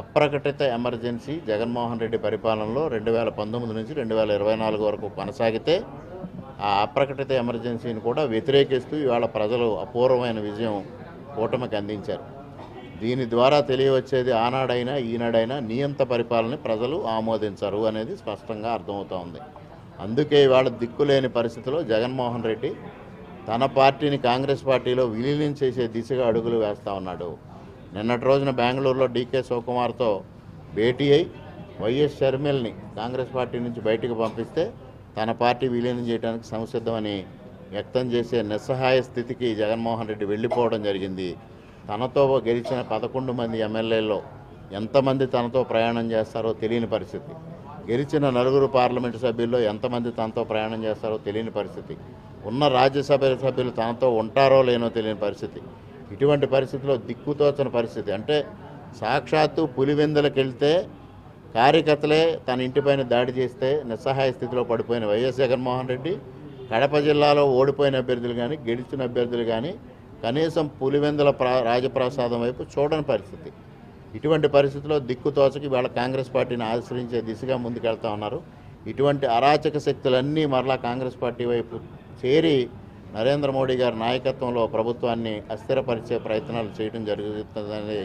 అప్రకటిత emergency Jaganmohan Reddy పరిపాలనలో 2019 నుంచి 2024 వరకు కొనసాగితే ఆ అప్రకటిత ఎమర్జెన్సీని కూడా వ్యతిరేకిస్తూ ఇవాళ ప్రజలు అపూర్వమైన విజయం కూటమికి అందించారు. దీని ద్వారా తెలియవచ్చేది ఆనాడైనా ఈనాడైనా నియంత పరిపాలన ప్రజలు ఆమోదించరు అనేది స్పష్టంగా అర్థమవుతూ ఉంది. అందుకే ఇవాళ దిక్కులేని పరిస్థితిలో జగన్మోహన్ రెడ్డి తన పార్టీని కాంగ్రెస్ పార్టీలో విలీనం చేసే దిశగా అడుగులు వేస్తూ ఉన్నాడు. నిన్నటి రోజున బెంగళూరులో డీకే శివకుమార్తో భేటీ అయి వైఎస్ షర్మిల్ని కాంగ్రెస్ పార్టీ నుంచి బయటకు పంపిస్తే తన పార్టీ విలీనం చేయడానికి సంసిద్ధమని వ్యక్తం చేసే నిస్సహాయ స్థితికి జగన్మోహన్ రెడ్డి వెళ్ళిపోవడం జరిగింది. తనతో గెలిచిన 11 మంది ఎమ్మెల్యేల్లో ఎంతమంది తనతో ప్రయాణం చేస్తారో తెలియని పరిస్థితి, గెలిచిన 9 పార్లమెంటు సభ్యుల్లో ఎంతమంది తనతో ప్రయాణం చేస్తారో తెలియని పరిస్థితి, ఉన్న రాజ్యసభ సభ్యులు తనతో ఉంటారో లేనో తెలియని పరిస్థితి. ఇటువంటి పరిస్థితిలో దిక్కుతోచని పరిస్థితి. అంటే సాక్షాత్తు పులివెందులకు వెళ్తే కార్యకర్తలే తన ఇంటిపైన దాడి చేస్తే నిస్సహాయ స్థితిలో పడిపోయిన వైఎస్ జగన్మోహన్ రెడ్డి కడప జిల్లాలో ఓడిపోయిన అభ్యర్థులు కానీ గెలిచిన అభ్యర్థులు కానీ కనీసం పులివెందుల రాజప్రసాదం వైపు చూడని పరిస్థితి. ఇటువంటి పరిస్థితిలో దిక్కుతోచకి వీళ్ళ కాంగ్రెస్ పార్టీని ఆశ్రయించే దిశగా ముందుకెళ్తా ఉన్నారు. ఇటువంటి అరాచక శక్తులన్నీ మరలా కాంగ్రెస్ పార్టీ వైపు చేరి నరేంద్ర మోడీ గారి నాయకత్వంలో ప్రభుత్వాన్ని అస్థిరపరిచే ప్రయత్నాలు చేయడం జరుగుతుందని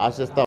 ఆశిస్తాం.